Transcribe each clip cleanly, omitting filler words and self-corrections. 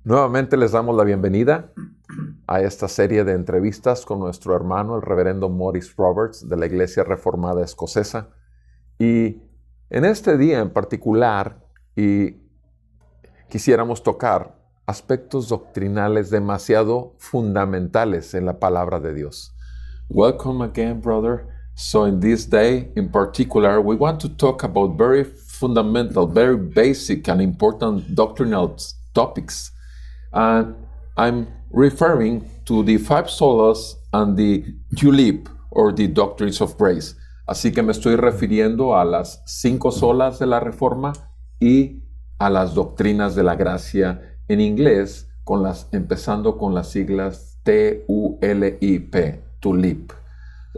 Nuevamente les damos la bienvenida a esta serie de entrevistas con nuestro hermano, el reverendo Maurice Roberts, de la Iglesia Reformada Escocesa. Y en este día en particular, quisiéramos tocar aspectos doctrinales demasiado fundamentales en la palabra de Dios. Welcome again, brother. So in this day in particular, we want to talk about very fundamental, very basic and important doctrinal topics. And I'm referring to the five solas and the tulip, or the doctrines of grace. Así que me estoy refiriendo a las 5 solas de la Reforma y a las doctrinas de la gracia en inglés, empezando con las siglas T-U-L-I-P, tulip.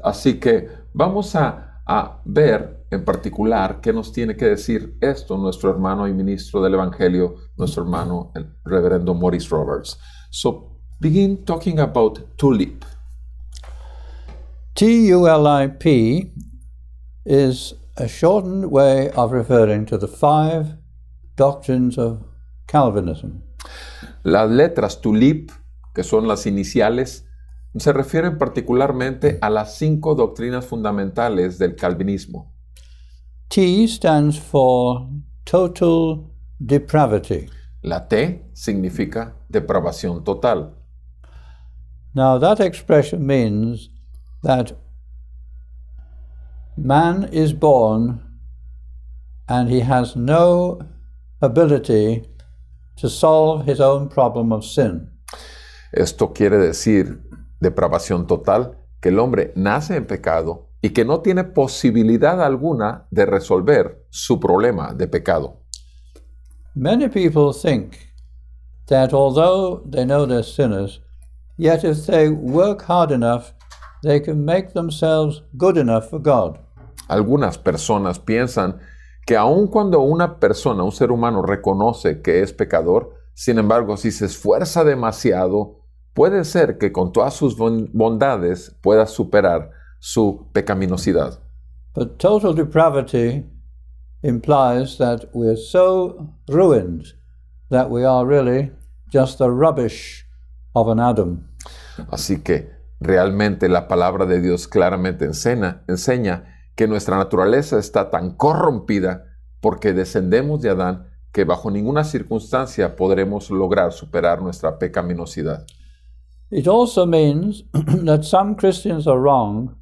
Así que vamos a ver en particular qué nos tiene que decir esto nuestro hermano y ministro del Evangelio, nuestro hermano, el reverendo Maurice Roberts. So, begin talking about tulip. T-U-L-I-P is a shortened way of referring to the 5 doctrines of Calvinism. Las letras tulip, que son las iniciales, se refieren particularmente a las 5 doctrinas fundamentales del calvinismo. T stands for total depravity. La T significa depravación total. Now that expression means that man is born and he has no ability to solve his own problem of sin. Esto quiere decir depravación total, que el hombre nace en pecado y que no tiene posibilidad alguna de resolver su problema de pecado. Many people think that although they know they're sinners, yet if they work hard enough, they can make themselves good enough for God. Algunas personas piensan que aun cuando una persona, un ser humano, reconoce que es pecador, sin embargo, si se esfuerza demasiado, puede ser que con todas sus bondades pueda superar su pecaminosidad. But total depravity implies that we're so ruined that we are really just the rubbish of an Adam. Así que realmente la palabra de Dios claramente enseña que nuestra naturaleza está tan corrompida porque descendemos de Adán que bajo ninguna circunstancia podremos lograr superar nuestra pecaminosidad. It also means that some Christians are wrong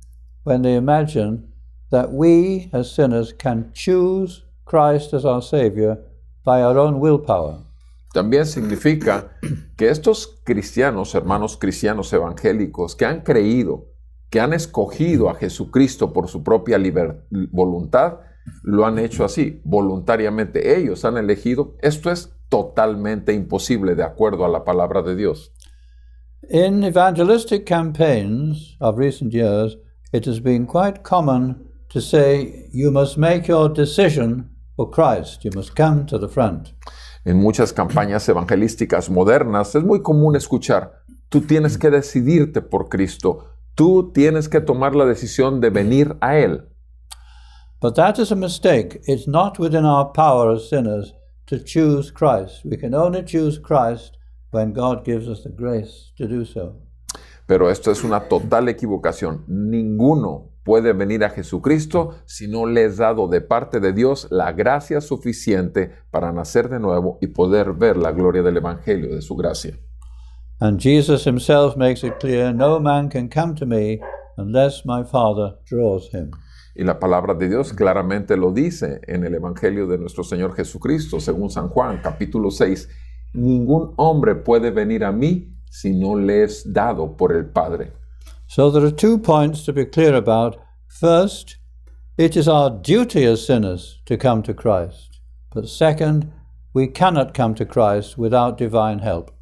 when they imagine that we as sinners can choose Christ as our Savior by our own willpower. También significa que estos cristianos, hermanos cristianos evangélicos, que han creído, que han escogido a Jesucristo por su propia voluntad, lo han hecho así, voluntariamente. Ellos han elegido. Esto es totalmente imposible de acuerdo a la palabra de Dios. In evangelistic campaigns of recent years, it has been quite common to say, you must make your decision for Christ. You must come to the front. En muchas campañas evangelísticas modernas es muy común escuchar, tú tienes que decidirte por Cristo. Tú tienes que tomar la decisión de venir a Él. But that is a mistake. It's not within our power as sinners to choose Christ. We can only choose Christ when God gives us the grace to do so. Pero esto es una total equivocación. Ninguno puede venir a Jesucristo si no le es dado de parte de Dios la gracia suficiente para nacer de nuevo y poder ver la gloria del Evangelio, de su gracia. And Jesus himself makes it clear, no man can come to me unless my Father draws him. Y la palabra de Dios claramente lo dice en el Evangelio de nuestro Señor Jesucristo, según San Juan, capítulo 6. Ningún hombre puede venir a mí si no le es dado por el Padre. So there are 2 points to be clear about. First, it is our duty as sinners to come to Christ. But second, we cannot come to Christ without divine help.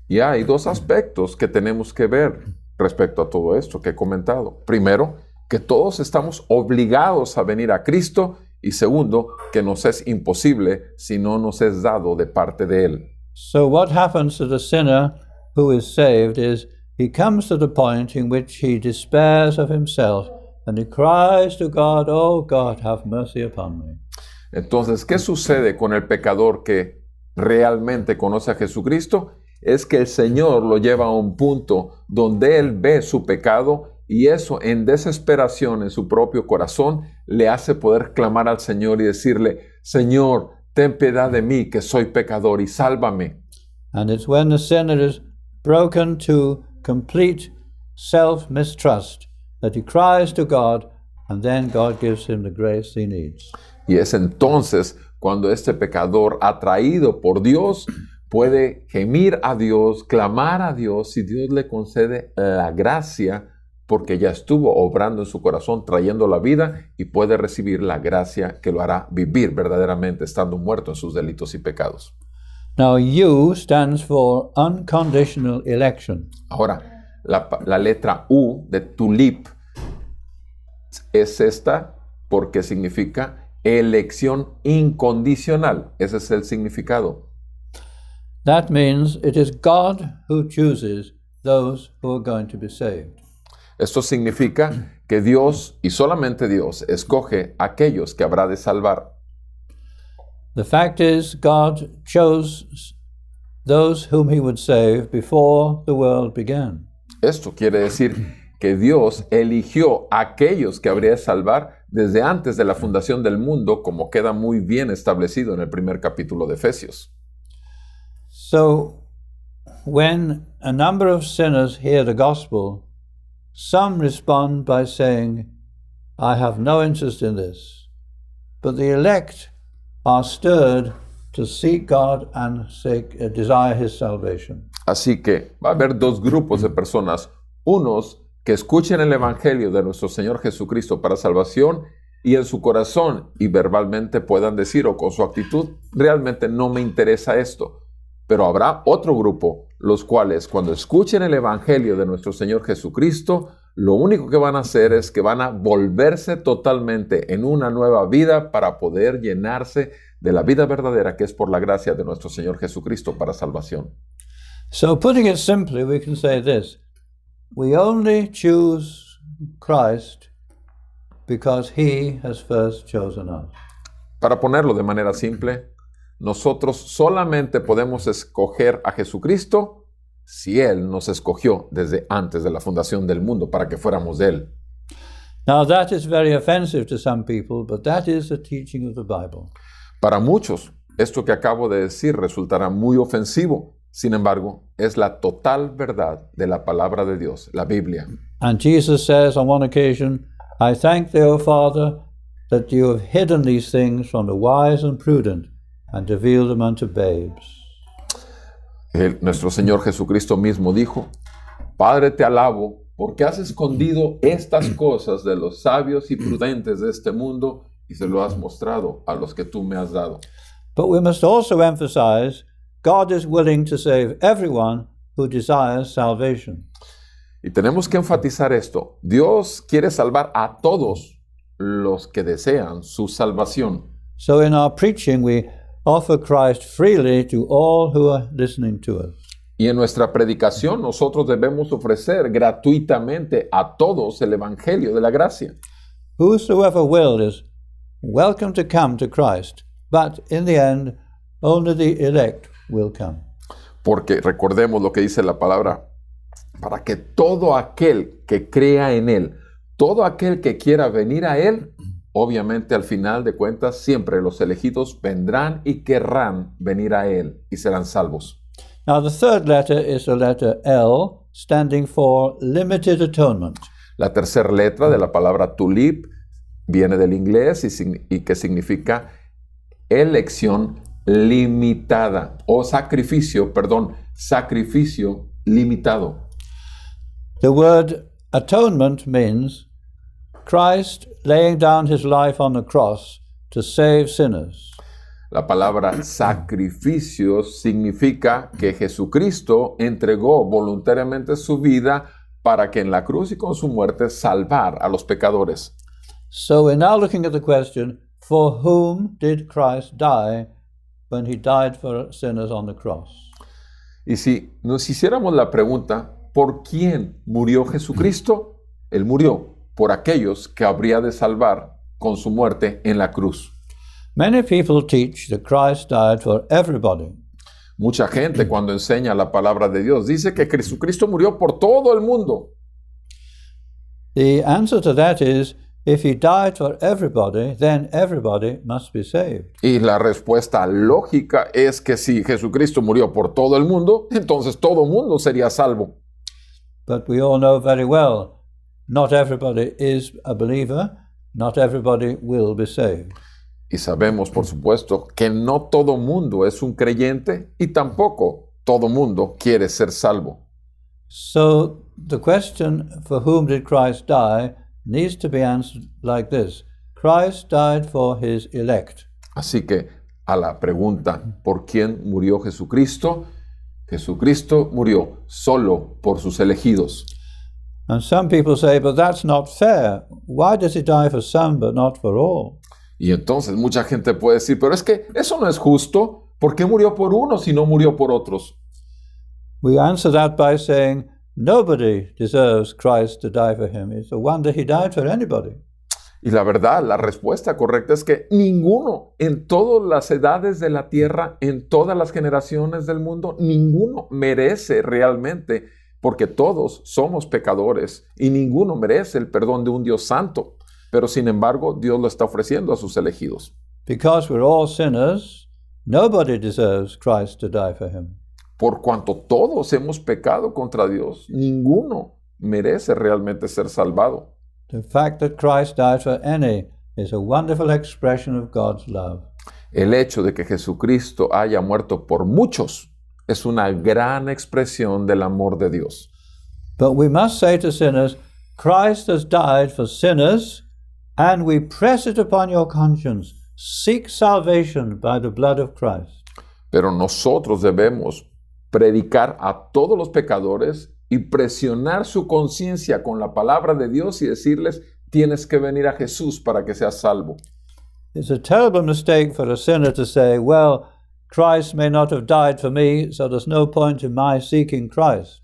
Y hay 2 aspectos que tenemos que ver respecto a todo esto que he comentado. Primero, que todos estamos obligados a venir a Cristo. Y segundo, que nos es imposible si no nos es dado de parte de Él. So what happens to the sinner who is saved is he comes to the point in which he despairs of himself and he cries to God, "Oh God, have mercy upon me." Entonces, ¿qué sucede con el pecador que realmente conoce a Jesucristo? es que el Señor lo lleva a un punto donde Él ve su pecado y eso en desesperación en su propio corazón le hace poder clamar al Señor y decirle, Señor, ten piedad de mí que soy pecador y sálvame. And it's when the sinner is broken to complete self-mistrust that he cries to God, and then God gives him the grace he needs. Y es entonces cuando este pecador, atraído por Dios, puede gemir a Dios, clamar a Dios y Dios le concede la gracia porque ya estuvo obrando en su corazón, trayendo la vida y puede recibir la gracia que lo hará vivir verdaderamente estando muerto en sus delitos y pecados. Now, U stands for unconditional election. Ahora, la letra U de tulip es esta porque significa elección incondicional. Ese es el significado. That means it is God who chooses those who are going to be saved. Esto significa que Dios, y solamente Dios, escoge a aquellos que habrá de salvar. The fact is, God chose those whom he would save before the world began. Esto quiere decir que Dios eligió a aquellos que habría de salvar desde antes de la fundación del mundo, como queda muy bien establecido en el primer capítulo de Efesios. So, when a number of sinners hear the gospel, some respond by saying, I have no interest in this. But the elect are stirred to seek God and desire his salvation. Así que va a haber dos grupos de personas, unos que escuchen el evangelio de nuestro Señor Jesucristo para salvación y en su corazón y verbalmente puedan decir o con su actitud, realmente no me interesa esto. Pero habrá otro grupo, los cuales cuando escuchen el evangelio de nuestro Señor Jesucristo, lo único que van a hacer es que van a volverse totalmente en una nueva vida para poder llenarse de la vida verdadera que es por la gracia de nuestro Señor Jesucristo para salvación. So putting it simply, we can say this. We only choose Christ because he has first chosen us. Para ponerlo de manera simple, nosotros solamente podemos escoger a Jesucristo si Él nos escogió desde antes de la fundación del mundo para que fuéramos de Él. Now that is very offensive to some people, but that is the teaching of the Bible. Para muchos, esto que acabo de decir resultará muy ofensivo. Sin embargo, es la total verdad de la palabra de Dios, la Biblia. And Jesus says on one occasion, I thank thee, O Father, that you have hidden these things from the wise and prudent and revealed them unto babes. Nuestro Señor Jesucristo mismo dijo, Padre, te alabo, porque has escondido estas cosas de los sabios y prudentes de este mundo y se lo has mostrado a los que tú me has dado. But we must also emphasize, God is willing to save everyone who desires salvation. Y tenemos que enfatizar esto. Dios quiere salvar a todos los que desean su salvación. So in our preaching, we offer Christ freely to all who are listening to us. Y en nuestra predicación nosotros debemos ofrecer gratuitamente a todos el evangelio de la gracia. Whosoever will is welcome to come to Christ, but in the end, only the elect will come. Porque recordemos lo que dice la palabra, para que todo aquel que crea en Él, todo aquel que quiera venir a Él, obviamente al final de cuentas siempre los elegidos vendrán y querrán venir a Él y serán salvos. Now the third letter is the letter L, standing for limited atonement. La tercera letra de la palabra tulip viene del inglés y que significa elección limitada o sacrificio limitado. The word atonement means Christ laying down his life on the cross to save sinners. La palabra sacrificio significa que Jesucristo entregó voluntariamente su vida para que en la cruz y con su muerte salvar a los pecadores. So we're now looking at the question, for whom did Christ die when he died for sinners on the cross? Y si nos hiciéramos la pregunta, ¿por quién murió Jesucristo? Él murió por aquellos que habría de salvar con su muerte en la cruz. Many people teach that Christ died for everybody. Mucha gente cuando enseña la palabra de Dios dice que Jesucristo murió por todo el mundo. The answer to that is, if he died for everybody, then everybody must be saved. Y la respuesta lógica es que si Jesucristo murió por todo el mundo, entonces todo el mundo sería salvo. But we all know very well, not everybody is a believer, not everybody will be saved. Y sabemos, por supuesto, que no todo mundo es un creyente y tampoco todo mundo quiere ser salvo. So the question, for whom did Christ die, needs to be answered like this. Christ died for his elect. Así que a la pregunta, ¿por quién murió Jesucristo? Jesucristo murió solo por sus elegidos. And some people say, but that's not fair. Why does he die for some but not for all? Y entonces mucha gente puede decir, pero es que eso no es justo. ¿Por qué murió por unos y no murió por otros? We answer that by saying, nobody deserves Christ to die for him. It's a wonder he died for anybody. Y la verdad, la respuesta correcta es que ninguno, en todas las edades de la tierra, en todas las generaciones del mundo, ninguno merece realmente, porque todos somos pecadores y ninguno merece el perdón de un Dios santo. Pero sin embargo, Dios lo está ofreciendo a sus elegidos. Because we're all sinners, nobody deserves Christ to die for him. Por cuanto todos hemos pecado contra Dios, ninguno merece realmente ser salvado. The fact that Christ died for any is a wonderful expression of God's love. El hecho de que Jesucristo haya muerto por muchos es una gran expresión del amor de Dios. But we must say to sinners, Christ has died for sinners, and we press it upon your conscience. Seek salvation by the blood of Christ. Pero nosotros debemos predicar a todos los pecadores y presionar su conciencia con la palabra de Dios y decirles, tienes que venir a Jesús para que seas salvo. It's a terrible mistake for a sinner to say, well, Christ may not have died for me, so there's no point in my seeking Christ.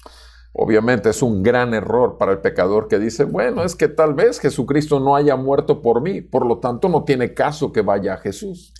Obviamente es un gran error para el pecador que dice, bueno, es que tal vez Jesucristo no haya muerto por mí, por lo tanto no tiene caso que vaya a Jesús.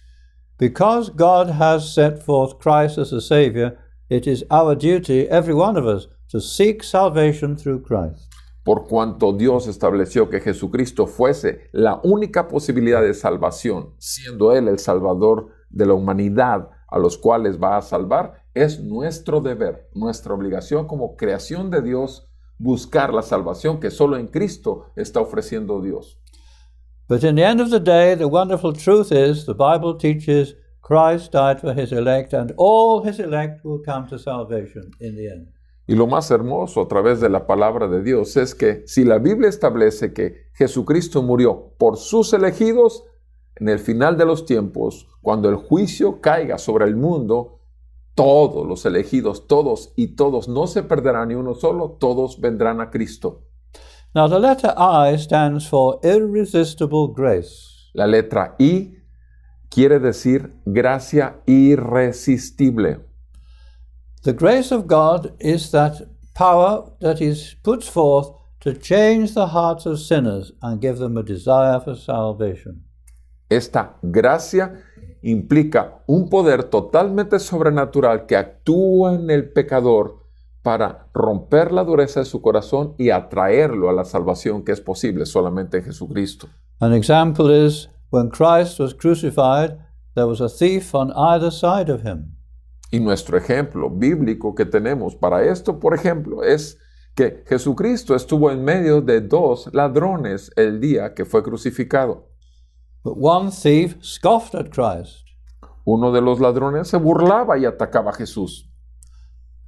Because God has set forth Christ as a Savior, it is our duty, every one of us, to seek salvation through Christ. Por cuanto Dios estableció que Jesucristo fuese la única posibilidad de salvación, siendo Él el Salvador de la humanidad a los cuales va a salvar, es nuestro deber, nuestra obligación como creación de Dios, buscar la salvación que solo en Cristo está ofreciendo Dios. But in the end of the day, the wonderful truth is, the Bible teaches Christ died for his elect, and all his elect will come to salvation in the end. Y lo más hermoso a través de la palabra de Dios es que si la Biblia establece que Jesucristo murió por sus elegidos, en el final de los tiempos, cuando el juicio caiga sobre el mundo, todos los elegidos, todos y todos, no se perderán ni uno solo, todos vendrán a Cristo. Now the letter I stands for irresistible grace. La letra I quiere decir gracia irresistible. The grace of God is that power that He puts forth to change the hearts of sinners and give them a desire for salvation. Esta gracia implica un poder totalmente sobrenatural que actúa en el pecador para romper la dureza de su corazón y atraerlo a la salvación que es posible solamente en Jesucristo. An example is when Christ was crucified, there was a thief on either side of him. Y nuestro ejemplo bíblico que tenemos para esto, por ejemplo, es que Jesucristo estuvo en medio de dos ladrones el día que fue crucificado. But one thief scoffed at Christ, Uno de los ladrones se burlaba y atacaba a Jesús,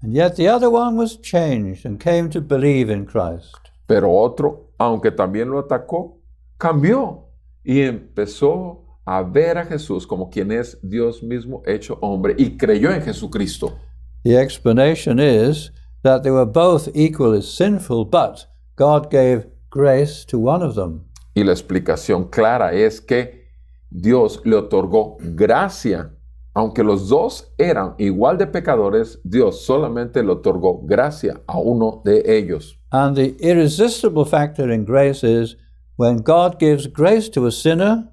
and yet the other one was changed and came to believe in Christ. pero otro, aunque también lo atacó, cambió y empezó a ver a Jesús como quien es Dios mismo hecho hombre y creyó en Jesucristo. The explanation is that they were both equally sinful, but God gave grace to one of them. Y la explicación clara es que Dios le otorgó gracia. Aunque los dos eran igual de pecadores, Dios solamente le otorgó gracia a uno de ellos. And the irresistible factor in grace is when God gives grace to a sinner,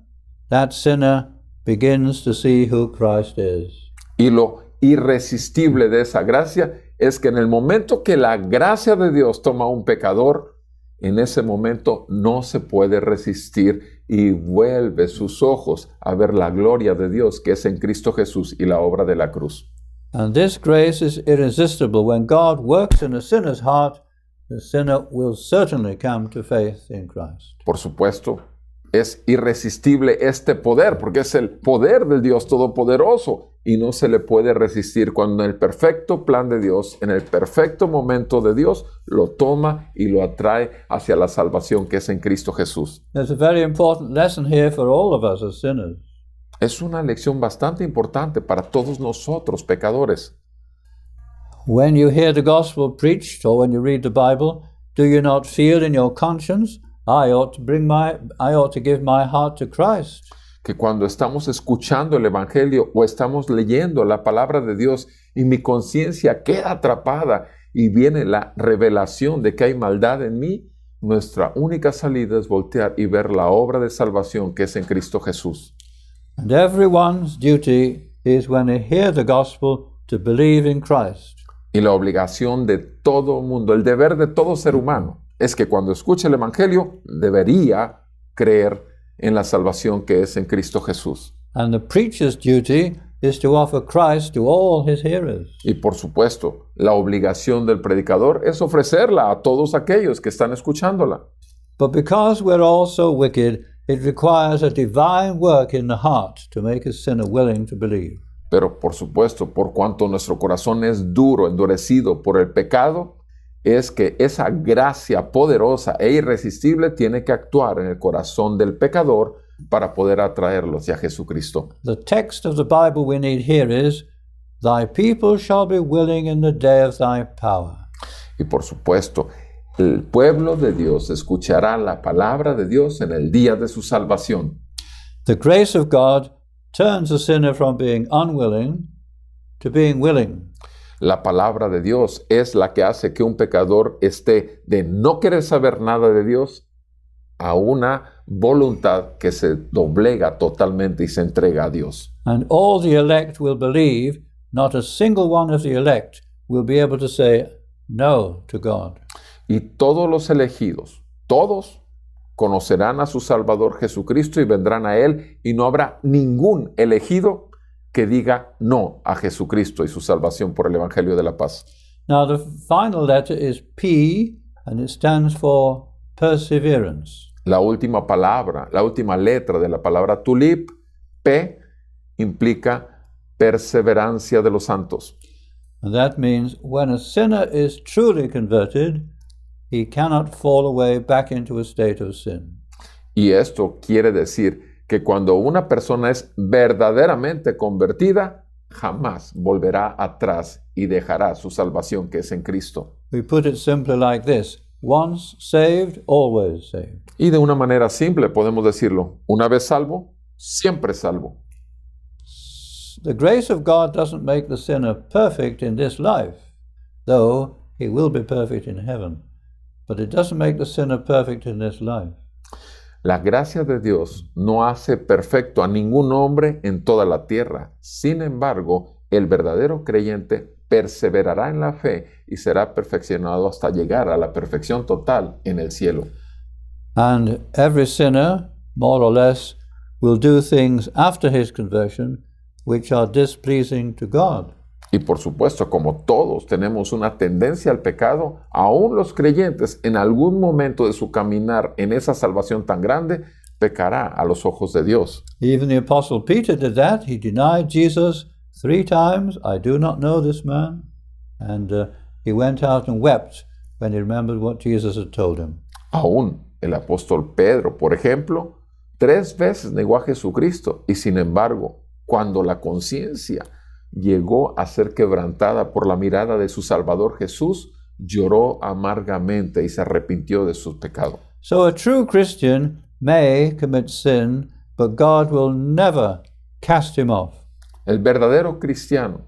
that sinner begins to see who Christ is. Y lo irresistible de esa gracia es que en el momento que la gracia de Dios toma a un pecador, en ese momento no se puede resistir y vuelve sus ojos a ver la gloria de Dios que es en Cristo Jesús y la obra de la cruz. And this grace is irresistible. When God works in a sinner's heart, the sinner will certainly come to faith in Christ. Por supuesto, es irresistible este poder, porque es el poder del Dios Todopoderoso y no se le puede resistir cuando en el perfecto plan de Dios, en el perfecto momento de Dios, lo toma y lo atrae hacia la salvación que es en Cristo Jesús. There's a very important lesson here for all of us as sinners. Es una lección bastante importante para todos nosotros, pecadores. When you hear the gospel preached or when you read the Bible, do you not feel in your conscience, I ought to give my heart to Christ? Que cuando estamos escuchando el Evangelio o estamos leyendo la palabra de Dios y mi conciencia queda atrapada y viene la revelación de que hay maldad en mí, nuestra única salida es voltear y ver la obra de salvación que es en Cristo Jesús. And everyone's duty is when they hear the gospel to believe in Christ. Y la obligación de todo mundo, el deber de todo ser humano, es que cuando escuche el Evangelio debería creer en la salvación que es en Cristo Jesús. And the preacher's duty is to offer Christ to all his hearers. Y por supuesto, la obligación del predicador es ofrecerla a todos aquellos que están escuchándola. But because we're all so wicked, it requires a divine work in the heart to make a sinner willing to believe. Pero por supuesto, por cuanto nuestro corazón es duro, endurecido por el pecado, es que esa gracia poderosa e irresistible tiene que actuar en el corazón del pecador para poder atraerlos hacia Jesucristo. The text of the Bible we need here is, Thy people shall be willing in the day of thy power. Y por supuesto, el pueblo de Dios escuchará la palabra de Dios en el día de su salvación. The grace of God turns a sinner from being unwilling to being willing. La palabra de Dios es la que hace que un pecador esté de no querer saber nada de Dios a una voluntad que se doblega totalmente y se entrega a Dios. And all the elect will believe, not a single one of the elect will be able to say no to God. Y todos los elegidos, todos conocerán a su Salvador Jesucristo y vendrán a Él, y no habrá ningún elegido que diga no a Jesucristo y su salvación por el Evangelio de la paz. Now the final letter is P, and it stands for perseverance. La última palabra, la última letra de la palabra tulip, P, implica perseverancia de los santos. And that means when a sinner is truly converted, he cannot fall away back into a state of sin. Y esto quiere decir que cuando una persona es verdaderamente convertida, jamás volverá atrás y dejará su salvación que es en Cristo. We put it simply like this: once saved, always saved. Y de una manera simple podemos decirlo: una vez salvo, siempre salvo. The grace of God doesn't make the sinner perfect in this life, though he will be perfect in heaven. But it doesn't make the sinner perfect in this life. La gracia de Dios no hace perfecto a ningún hombre en toda la tierra. Sin embargo, el verdadero creyente perseverará en la fe y será perfeccionado hasta llegar a la perfección total en el cielo. And every sinner, more or less, will do things after his conversion which are displeasing to God. Y por supuesto, como todos tenemos una tendencia al pecado, aún los creyentes en algún momento de su caminar en esa salvación tan grande, pecará a los ojos de Dios. Even the Apostle Peter did that. He denied Jesus 3 times. I do not know this man. And he went out and wept when he remembered what Jesus had told him. Aún el apóstol Pedro, por ejemplo, 3 veces negó a Jesucristo y sin embargo, cuando la conciencia llegó a ser quebrantada por la mirada de su Salvador Jesús, lloró amargamente y se arrepintió de su pecado. So a true Christian may commit sin, but God will never cast him off. El verdadero cristiano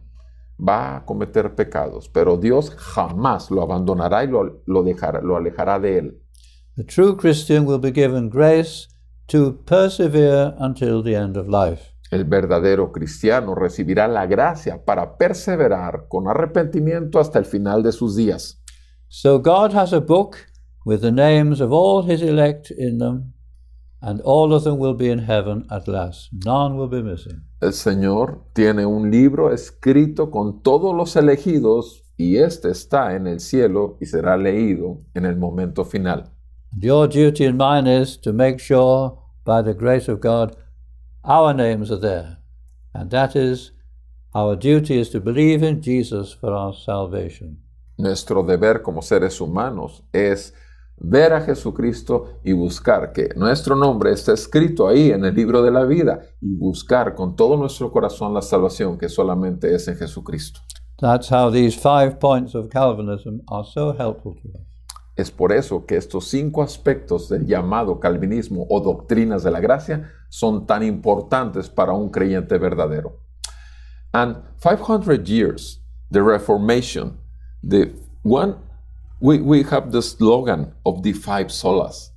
va a cometer pecados, pero Dios jamás lo abandonará y lo alejará de él. The true Christian will be given grace to persevere until the end of life. El verdadero cristiano recibirá la gracia para perseverar con arrepentimiento hasta el final de sus días. So God has a book with the names of all his elect in them, and all of them will be in heaven at last. None will be missing. El Señor tiene un libro escrito con todos los elegidos y este está en el cielo y será leído en el momento final. Your duty and mine is to make sure, by the grace of God, our names are there. And that is, our duty is to believe in Jesus for our salvation. Nuestro deber como seres humanos es ver a Jesucristo y buscar que nuestro nombre esté escrito ahí en el libro de la vida y buscar con todo nuestro corazón la salvación que solamente es en Jesucristo. That's how these 5 points of Calvinism are so helpful to us. Es por eso que estos 5 aspectos del llamado calvinismo o doctrinas de la gracia son tan importantes para un creyente verdadero. And 500 years, the Reformation, we have the slogan of the 5 solas.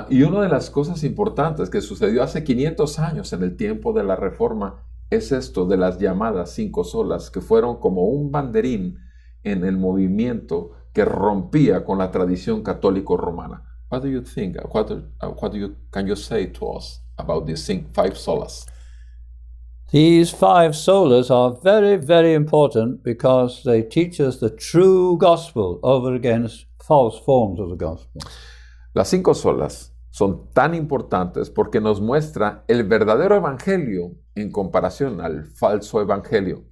Y una de las cosas importantes que sucedió hace 500 años en el tiempo de la Reforma es esto de las llamadas 5 solas, que fueron como un banderín en el movimiento que rompía con la tradición católico romana. What do you think? Can you say to us about these 5 solas? These 5 solas are very, very important because they teach us the true gospel over against false forms of the gospel. Las 5 solas son tan importantes porque nos muestra el verdadero evangelio en comparación al falso evangelio.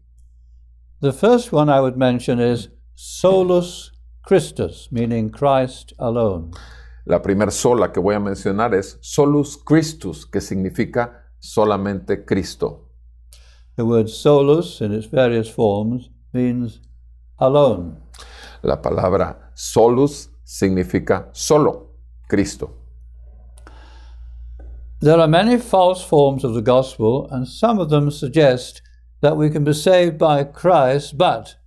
The first one I would mention is solus Christus, meaning Christ alone. La primera sola que voy a mencionar es solus Christus, que significa solamente Cristo. The word solus, in its various forms, means alone. La palabra solus significa solo, Cristo. There are many false forms of the gospel, and some of them suggest that we can be saved by Christ, but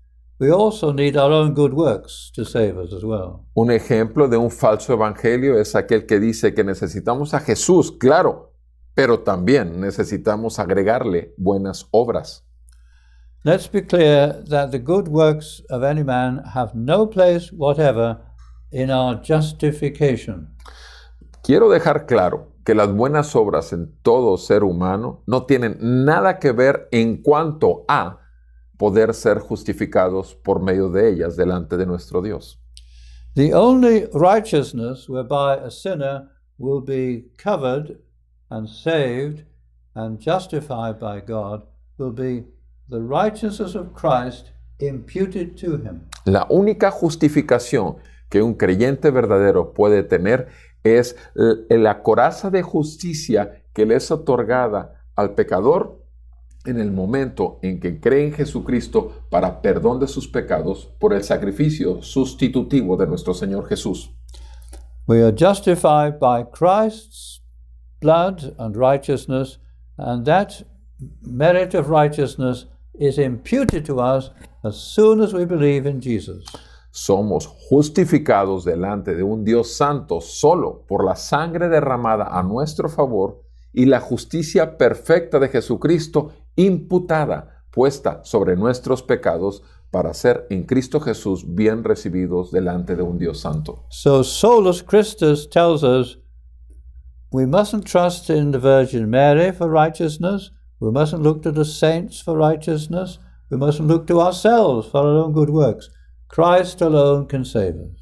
we also need our own good works to save us as well. Un ejemplo de un falso evangelio es aquel que dice que necesitamos a Jesús, claro, pero también necesitamos agregarle buenas obras. Let's be clear that the good works of any man have no place whatever in our justification. Quiero dejar claro que las buenas obras en todo ser humano no tienen nada que ver en cuanto a poder ser justificados por medio de ellas delante de nuestro Dios. The only righteousness whereby a sinner will be covered and saved and justified by God will be the righteousness of Christ imputed to him. La única justificación que un creyente verdadero puede tener es la coraza de justicia que le es otorgada al pecador en el momento en que cree en Jesucristo para perdón de sus pecados por el sacrificio sustitutivo de nuestro Señor Jesús. We are justified by Christ's blood and righteousness, and that merit of righteousness is imputed to us as soon as we believe in Jesus. Somos justificados delante de un Dios santo solo por la sangre derramada a nuestro favor y la justicia perfecta de Jesucristo imputada, puesta sobre nuestros pecados para ser en Cristo Jesús bien recibidos delante de un Dios santo. So solus Christus tells us we mustn't trust in the Virgin Mary for righteousness, we mustn't look to the saints for righteousness, we mustn't look to ourselves for our own good works. Christ alone can save us.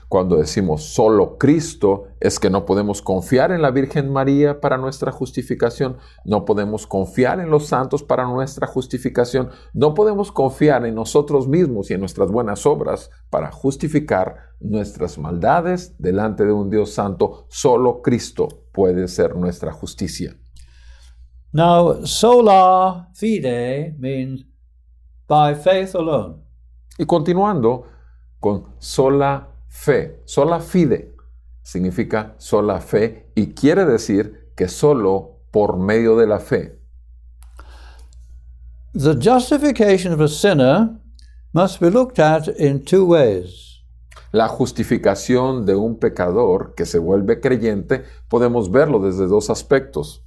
Cuando decimos solo Cristo, es que no podemos confiar en la Virgen María para nuestra justificación, no podemos confiar en los santos para nuestra justificación, no podemos confiar en nosotros mismos y en nuestras buenas obras para justificar nuestras maldades delante de un Dios santo. Solo Cristo puede ser nuestra justicia. Now, sola fide means by faith alone. Y continuando con sola fe, sola fide significa sola fe y quiere decir que solo por medio de la fe. The justification of a sinner must be looked at in 2 ways. La justificación de un pecador que se vuelve creyente podemos verlo desde 2 aspectos.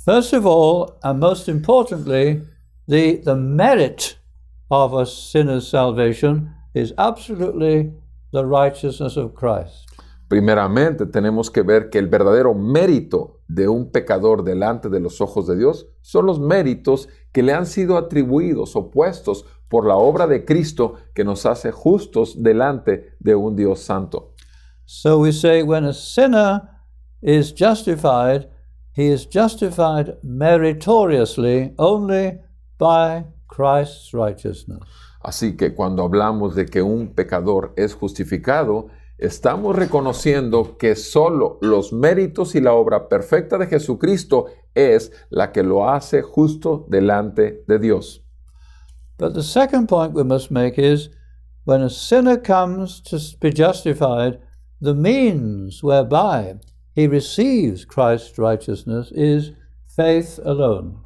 First of all, and most importantly, the merit of a sinner's salvation is absolutely the righteousness of Christ. Primeramente, tenemos que ver que el verdadero mérito de un pecador delante de los ojos de Dios son los méritos que le han sido atribuidos o puestos por la obra de Cristo que nos hace justos delante de un Dios santo. So we say when a sinner is justified, he is justified meritoriously only by Christ's righteousness. Así que cuando hablamos de que un pecador es justificado, estamos reconociendo que solo los méritos y la obra perfecta de Jesucristo es la que lo hace justo delante de Dios. But the second point we must make is when a sinner comes to be justified, the means whereby he receives Christ's righteousness is faith alone.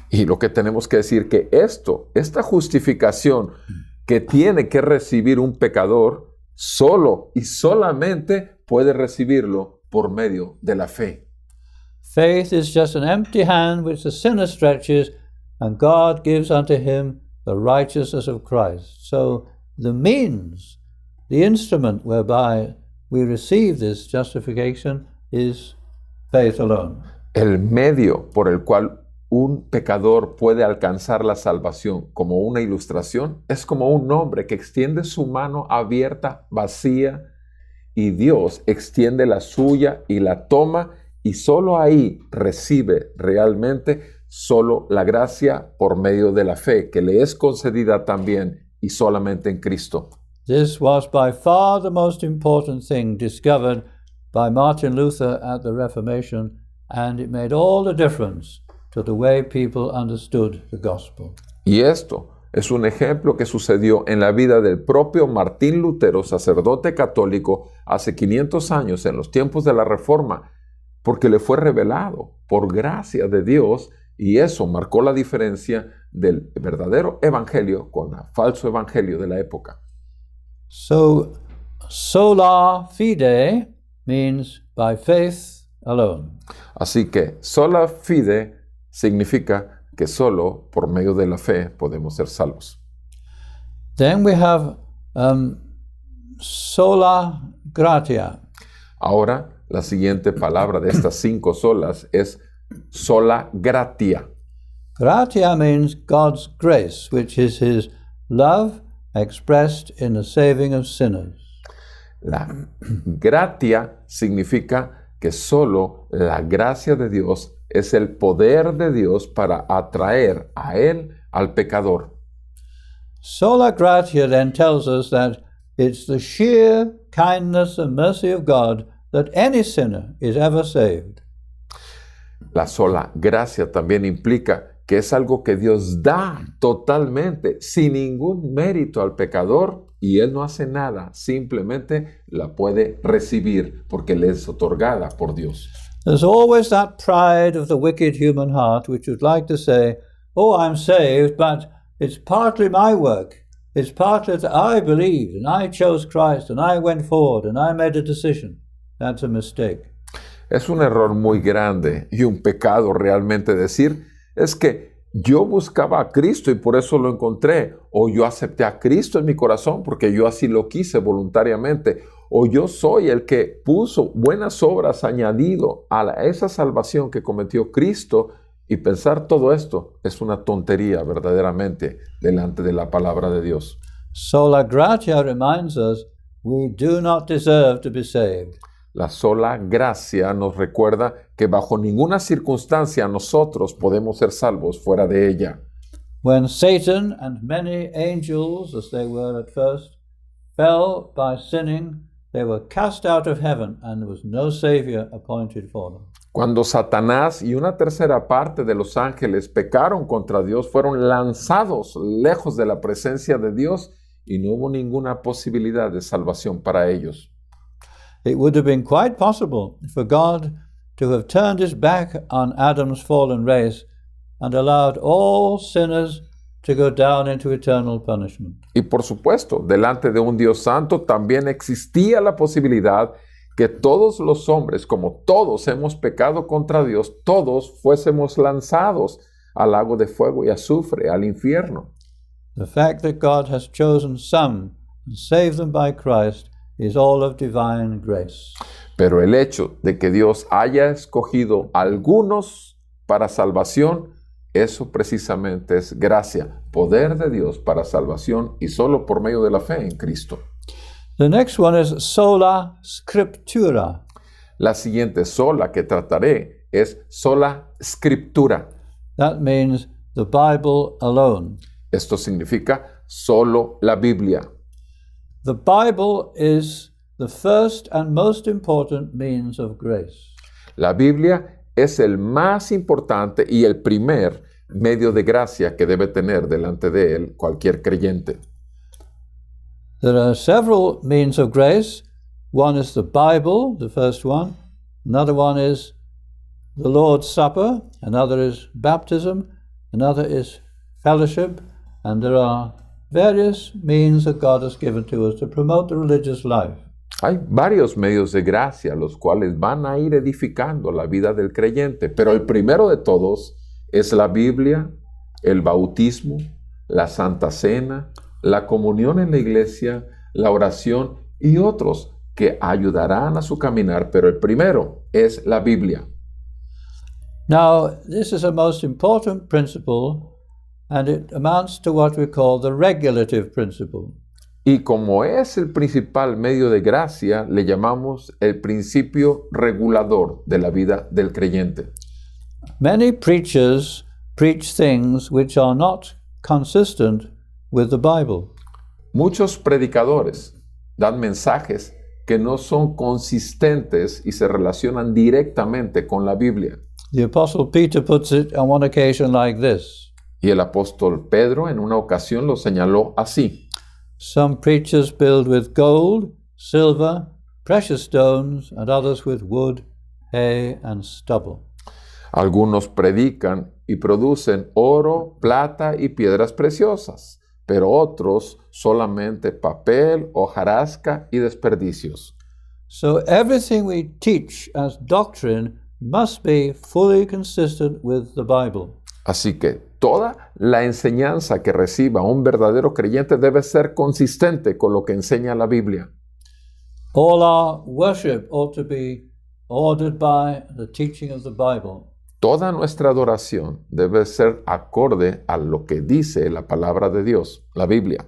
Y lo que tenemos que decir que esta justificación que tiene que recibir un pecador, solo y solamente puede recibirlo por medio de la fe. Faith is just an empty hand which the sinner stretches, and God gives unto him the righteousness of Christ. So the means, the instrument whereby we receive this justification is faith alone. El medio por el cual un pecador puede alcanzar la salvación, como una ilustración, es como un hombre que extiende su mano abierta, vacía, y Dios extiende la suya y la toma, y solo ahí recibe realmente solo la gracia por medio de la fe, que le es concedida también y solamente en Cristo. This was by far the most important thing discovered by Martin Luther at the Reformation, and it made all the difference to the way people understood the gospel. Y esto es un ejemplo que sucedió en la vida del propio Martín Lutero, sacerdote católico, hace 500 años, en los tiempos de la Reforma, porque le fue revelado por gracia de Dios, y eso marcó la diferencia del verdadero evangelio con el falso evangelio de la época. So, sola fide means by faith alone. Así que sola fide significa que solo por medio de la fe podemos ser salvos. Then we have sola gratia. Ahora, la siguiente palabra de estas 5 solas es sola gratia. Gratia means God's grace, which is his love expressed in the saving of sinners. La gratia significa que solo la gracia de Dios es el poder de Dios para atraer a Él al pecador. Sola gratia then tells us that it's the sheer kindness and mercy of God that any sinner is ever saved. La sola gracia también implica que es algo que Dios da totalmente, sin ningún mérito al pecador, y Él no hace nada, simplemente la puede recibir porque le es otorgada por Dios. There's always that pride of the wicked human heart which would like to say, oh, I'm saved, but it's partly my work. It's partly that I believed, and I chose Christ, and I went forward, and I made a decision. That's a mistake. Es un error muy grande y un pecado realmente decir, es que yo buscaba a Cristo y por eso lo encontré, o yo acepté a Cristo en mi corazón porque yo así lo quise voluntariamente, o yo soy el que puso buenas obras añadido a esa salvación que cometió Cristo, y pensar todo esto es una tontería verdaderamente delante de la palabra de Dios. Sola gratia reminds us we do not deserve to be saved. La sola gracia nos recuerda que bajo ninguna circunstancia nosotros podemos ser salvos fuera de ella. When Satan and many angels, as they were at first, fell by sinning, they were cast out of heaven, and there was no Savior appointed for them. Cuando Satanás y una tercera parte de los ángeles pecaron contra Dios, fueron lanzados lejos de la presencia de Dios y no hubo ninguna posibilidad de salvación para ellos. It would have been quite possible for God to have turned his back on Adam's fallen race and allowed all sinners to go down into eternal punishment. Y por supuesto, delante de un Dios santo también existía la posibilidad que todos los hombres, como todos hemos pecado contra Dios, todos fuésemos lanzados al lago de fuego y azufre, al infierno. The fact that God has chosen some and saved them by Christ is all of divine grace. Pero el hecho de que Dios haya escogido a algunos para salvación, eso precisamente es gracia, poder de Dios para salvación y solo por medio de la fe en Cristo. The next one is sola scriptura. La siguiente sola que trataré es sola scriptura. That means the Bible alone. Esto significa solo la Biblia. The Bible is the first and most important means of grace. La Biblia es el más importante y el primer medio de gracia que debe tener delante de él cualquier creyente. There are several means of grace. One is the Bible, the first one. Another one is the Lord's Supper. Another is baptism. Another is fellowship. And there are various means that God has given to us to promote the religious life. Hay varios medios de gracia los cuales van a ir edificando la vida del creyente, pero el primero de todos es la Biblia, el bautismo, la Santa Cena, la comunión en la iglesia, la oración y otros que ayudarán a su caminar, pero el primero es la Biblia. Now, this is a most important principle, and it amounts to what we call the regulative principle. Y como es el principal medio de gracia, le llamamos el principio regulador de la vida del creyente. Many preachers preach things which are not consistent with the Bible. Muchos predicadores dan mensajes que no son consistentes y se relacionan directamente con la Biblia. The Apostle Peter puts it on one occasion like this. Y el apóstol Pedro en una ocasión lo señaló así. Some preachers build with gold, silver, precious stones, and others with wood, hay, and stubble. Algunos predican y producen oro, plata y piedras preciosas, pero otros solamente papel, hojarasca y desperdicios. So everything we teach as doctrine must be fully consistent with the Bible. Así que toda la enseñanza que reciba un verdadero creyente debe ser consistente con lo que enseña la Biblia. All our worship ought to be ordered by the teaching of the Bible. Toda nuestra adoración debe ser acorde a lo que dice la palabra de Dios, la Biblia.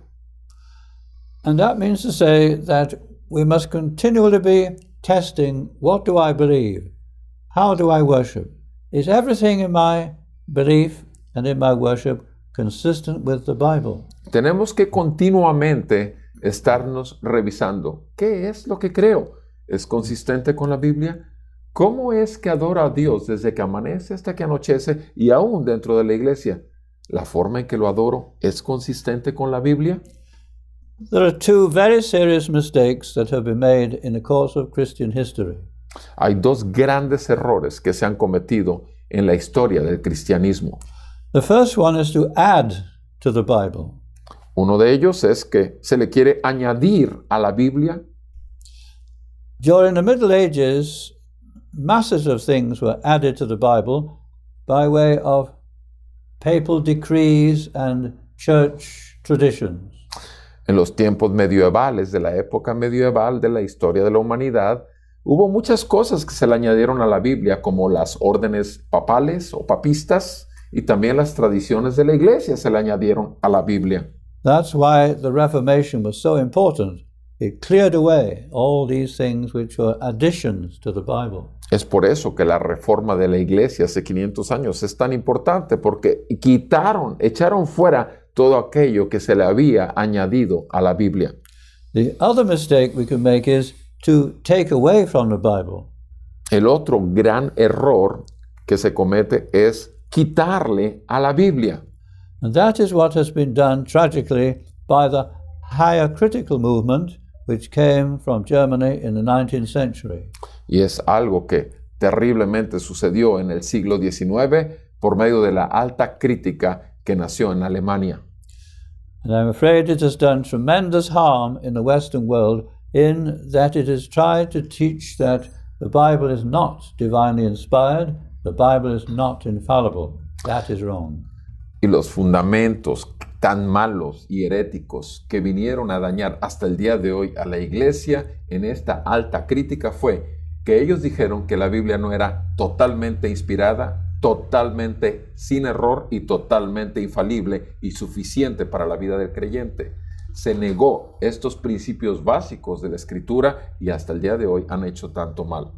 And that means to say that we must continually be testing, what do I believe? How do I worship? Is everything in my belief and in my worship consistent with the Bible? Tenemos que continuamente estarnos revisando. ¿Qué es lo que creo? ¿Es consistente con la Biblia? ¿Cómo es que adoro a Dios desde que amanece hasta que anochece y aún dentro de la iglesia? ¿La forma en que lo adoro es consistente con la Biblia? There are two very serious mistakes that have been made in the course of Christian history. Hay dos grandes errores que se han cometido en la historia del cristianismo. The first one is to add to the Bible. Uno de ellos es que se le quiere añadir a la Biblia. During the Middle Ages, masses of things were added to the Bible by way of papal decrees and church traditions. En los tiempos medievales, de la época medieval de la historia de la humanidad, hubo muchas cosas que se le añadieron a la Biblia, como las órdenes papales o papistas, y también las tradiciones de la iglesia se le añadieron a la Biblia. That's why the Reformation was so important. It cleared away all these things which were additions to the Bible. Es por eso que la reforma de la iglesia hace 500 años es tan importante, porque echaron fuera todo aquello que se le había añadido a la Biblia. The other mistake we can make is to take away from the Bible. El otro gran error que se comete es quitarle a la Biblia. And that is what has been done tragically by the higher critical movement which came from Germany in the 19th century. Y es algo que terriblemente sucedió en el siglo XIX por medio de la alta crítica que nació en Alemania. And I'm afraid it has done tremendous harm in the Western world in that it has tried to teach that the Bible is not divinely inspired, the Bible is not infallible. That is wrong. Y los fundamentos tan malos y heréticos que vinieron a dañar hasta el día de hoy a la iglesia en esta alta crítica fue que ellos dijeron que la Biblia no era totalmente inspirada, totalmente sin error y totalmente infalible y suficiente para la vida del creyente. Se negó estos principios básicos de la Escritura y hasta el día de hoy han hecho tanto mal.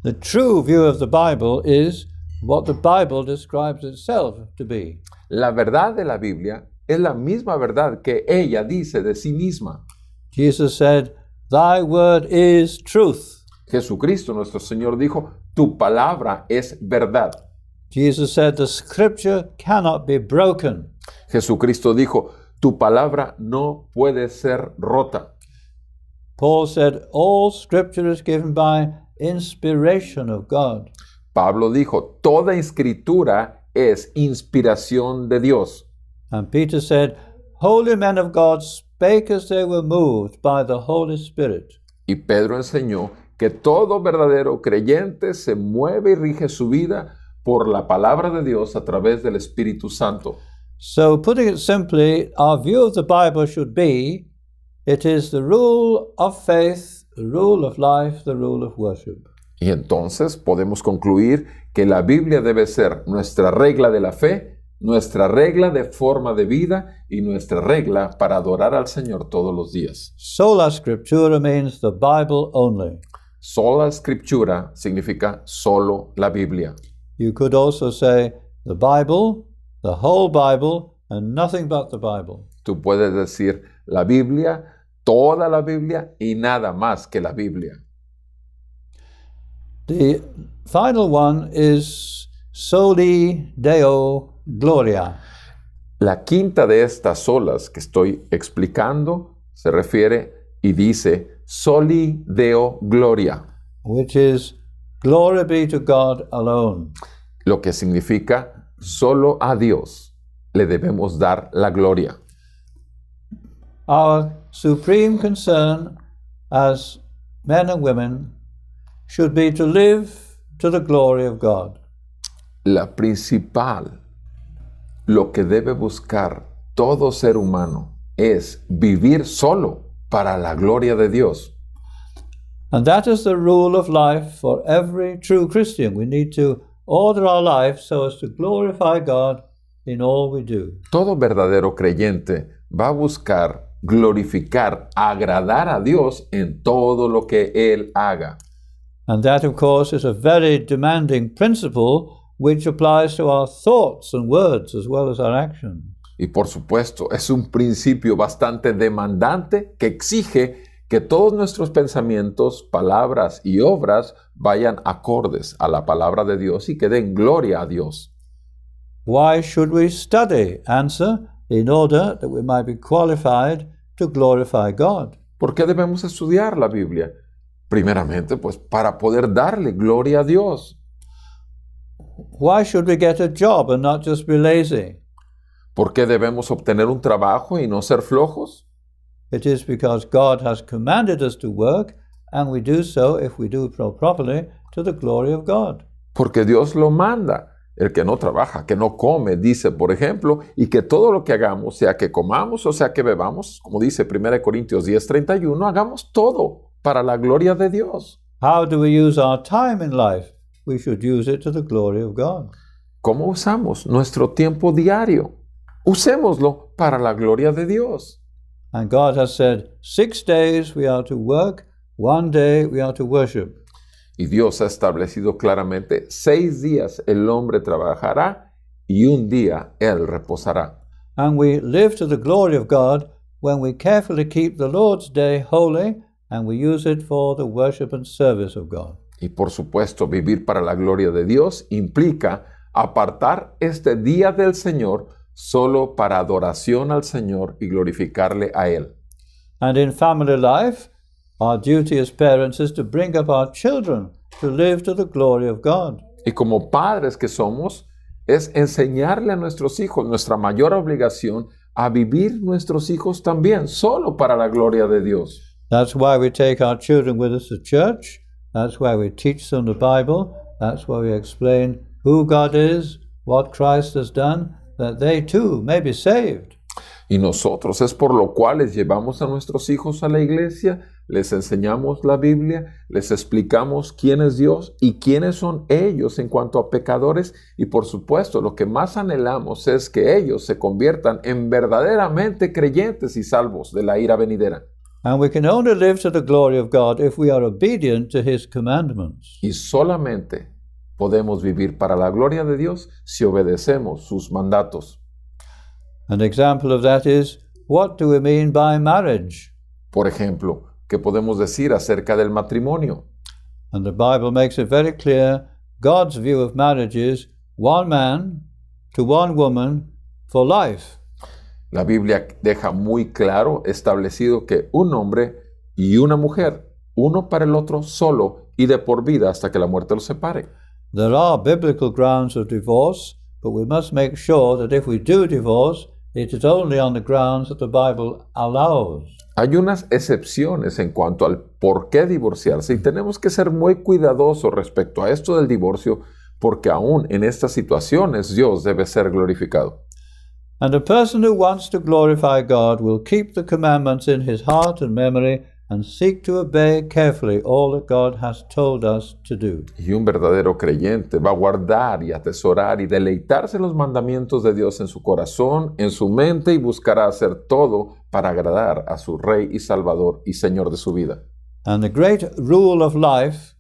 The true view of the Bible is what the Bible describes itself to be. La verdad de la Biblia es la misma verdad que ella dice de sí misma. Jesus said, "Thy word is truth." Jesucristo, nuestro Señor, dijo, tu palabra es verdad. Jesus said, "The scripture cannot be broken." Jesucristo dijo, tu palabra no puede ser rota. Paul said, "All scripture is given by inspiration of God." Pablo dijo, toda escritura es inspiración de Dios. And Peter said, "Holy men of God spake as they were moved by the Holy Spirit." Y Pedro enseñó que todo verdadero creyente se mueve y rige su vida por la palabra de Dios a través del Espíritu Santo. So, putting it simply, our view of the Bible should be, it is the rule of faith, the rule of life, the rule of worship. Y entonces podemos concluir que la Biblia debe ser nuestra regla de la fe, nuestra regla de forma de vida y nuestra regla para adorar al Señor todos los días. Sola Scriptura means the Bible only. Sola Scriptura significa solo la Biblia. You could also say the Bible, the whole Bible, and nothing but the Bible. Tú puedes decir la Biblia, toda la Biblia y nada más que la Biblia. The final one is Soli Deo Gloria. La quinta de estas solas que estoy explicando se refiere y dice Soli Deo Gloria, Which is glory be to God alone. lo que significa solo a Dios le debemos dar la gloria. Our supreme concern as men and women should be to live to the glory of God. La principal, lo que debe buscar todo ser humano es vivir solo para la gloria de Dios. And that is the rule of life for every true Christian. We need to order our life so as to glorify God in all we do. Todo verdadero creyente va a buscar glorificar, agradar a Dios en todo lo que Él haga. And that, of course, is a very demanding principle which applies to our thoughts and words as well as our actions. Y por supuesto, es un principio bastante demandante que exige que todos nuestros pensamientos, palabras y obras vayan acordes a la palabra de Dios y que den gloria a Dios. Why should we study? Answer, in order that we might be qualified to glorify God. ¿Por qué debemos estudiar la Biblia? Primeramente, pues para poder darle gloria a Dios. Why should we get a job and not just be lazy? ¿Por qué debemos obtener un trabajo y no ser flojos? It is because God has commanded us to work, and we do so, if we do it properly, to the glory of God. Porque Dios lo manda. El que no trabaja, que no come, dice, por ejemplo, y que todo lo que hagamos, sea que comamos o sea que bebamos, como dice 1 Corintios 10:31, hagamos todo para la gloria de Dios. How do we use our time in life? We should use it to the glory of God. ¿Cómo usamos nuestro tiempo diario? Usémoslo para la gloria de Dios. And God has said, 6 days we are to work, 1 day we are to worship. Y Dios ha establecido claramente 6 días el hombre trabajará y un día él reposará. And we live to the glory of God when we carefully keep the Lord's day holy and we use it for the worship and service of God. Y por supuesto, vivir para la gloria de Dios implica apartar este día del Señor solo para adoración al Señor y glorificarle a Él. And in family life, our duty as parents is to bring up our children to live to the glory of God. Y como padres que somos, es enseñarle a nuestros hijos, nuestra mayor obligación, a vivir nuestros hijos también, solo para la gloria de Dios. That's why we take our children with us to church. That's why we teach them the Bible. That's why we explain who God is, what Christ has done, that they too may be saved. Y nosotros es por lo cual les llevamos a nuestros hijos a la iglesia, les enseñamos la Biblia, les explicamos quién es Dios y quiénes son ellos en cuanto a pecadores, y por supuesto lo que más anhelamos es que ellos se conviertan en verdaderamente creyentes y salvos de la ira venidera. And we can only live to the glory of God if we are obedient to His commandments. Y solamente podemos vivir para la gloria de Dios si obedecemos sus mandatos. An example of that is, what do we mean by marriage? Por ejemplo, ¿qué podemos decir acerca del matrimonio? And the Bible makes it very clear, God's view of marriage is one man to one woman for life. La Biblia deja muy claro establecido que un hombre y una mujer, uno para el otro solo y de por vida hasta que la muerte los separe. There are biblical grounds of divorce, but we must make sure that if we do divorce, it is only on the grounds that the Bible allows. Hay unas excepciones en cuanto al por qué divorciarse y tenemos que ser muy cuidadosos respecto a esto del divorcio, porque aún en estas situaciones Dios debe ser glorificado. And a person who wants to glorify God will keep the commandments in his heart and memory and seek to obey carefully all that God has told us to do. Y un verdadero creyente va a guardar y atesorar y deleitarse en los mandamientos de Dios en su corazón, en su mente, y buscará hacer todo para agradar a su Rey y Salvador y Señor de su vida. And the great rule of life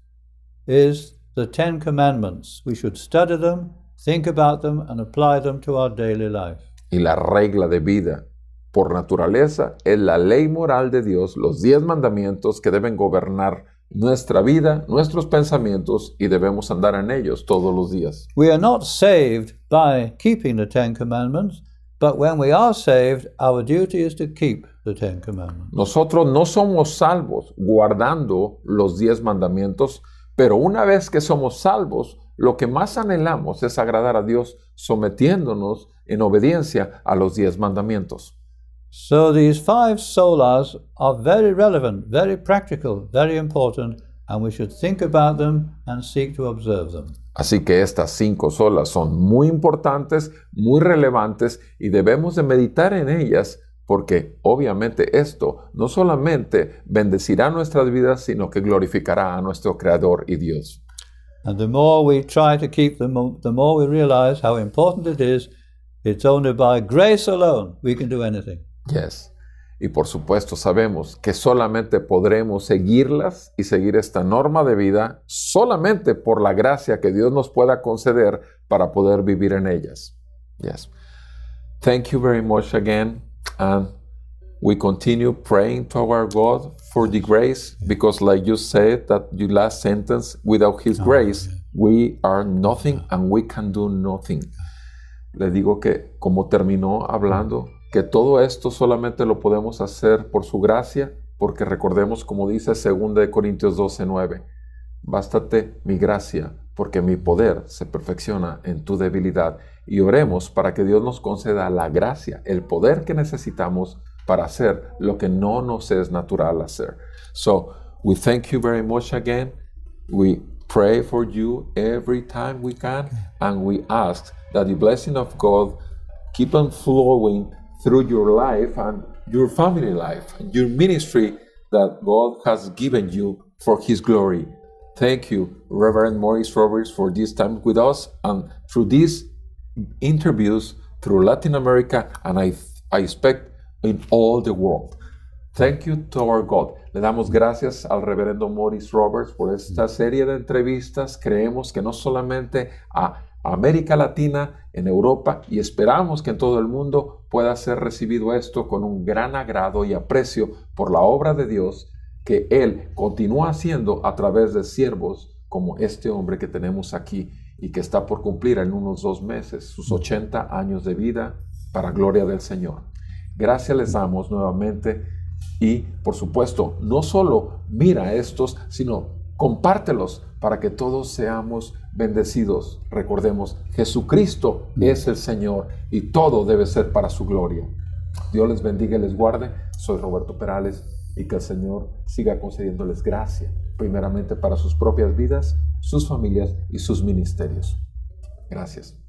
is the Ten Commandments. We should study them, think about them, and apply them to our daily life. Y la regla de vida por naturaleza es la ley moral de Dios, los 10 mandamientos que deben gobernar nuestra vida, nuestros pensamientos, y debemos andar en ellos todos los días. We are not saved by keeping the Ten Commandments, but when we are saved, our duty is to keep the Ten Commandments. Nosotros no somos salvos guardando los 10 mandamientos, pero una vez que somos salvos, lo que más anhelamos es agradar a Dios sometiéndonos en obediencia a los 10 mandamientos. So these 5 solas are very relevant, very practical, very important, and we should think about them and seek to observe them. Así que estas 5 solas son muy importantes, muy relevantes, y debemos de meditar en ellas, porque obviamente esto no solamente bendecirá nuestras vidas, sino que glorificará a nuestro Creador y Dios. And the more we try to keep them, the more we realize how important it is. It's only by grace alone we can do anything. Yes. Y por supuesto sabemos que solamente podremos seguirlas y seguir esta norma de vida solamente por la gracia que Dios nos pueda conceder para poder vivir en ellas. Yes. Thank you very much again. And we continue praying to our God for the grace, because like you said, that your last sentence, without His grace, we are nothing and we can do nothing. Le digo que como terminó hablando, que todo esto solamente lo podemos hacer por su gracia, porque recordemos como dice 2 Corintios 12:9, bástate mi gracia, porque mi poder se perfecciona en tu debilidad. Y oremos para que Dios nos conceda la gracia, el poder que necesitamos para hacer lo que no nos es natural hacer. So, we thank you very much again. We pray for you every time we can, and we ask that the blessing of God keep on flowing through your life and your family life, and your ministry that God has given you for His glory. Thank you, Reverend Maurice Roberts, for this time with us and through these interviews through Latin America, and I expect in all the world. Thank you to our God. Le damos gracias al Reverendo Maurice Roberts por esta serie de entrevistas. Creemos que no solamente a América Latina, en Europa, y esperamos que en todo el mundo pueda ser recibido esto con un gran agrado y aprecio por la obra de Dios que Él continúa haciendo a través de siervos como este hombre que tenemos aquí y que está por cumplir en unos 2 meses sus 80 años de vida para gloria del Señor. Gracias les damos nuevamente y, por supuesto, no solo mira estos, sino compártelos para que todos seamos bendecidos. Recordemos, Jesucristo es el Señor y todo debe ser para su gloria. Dios les bendiga y les guarde. Soy Roberto Perales. y que el Señor siga concediéndoles gracia, primeramente para sus propias vidas, sus familias y sus ministerios. Gracias.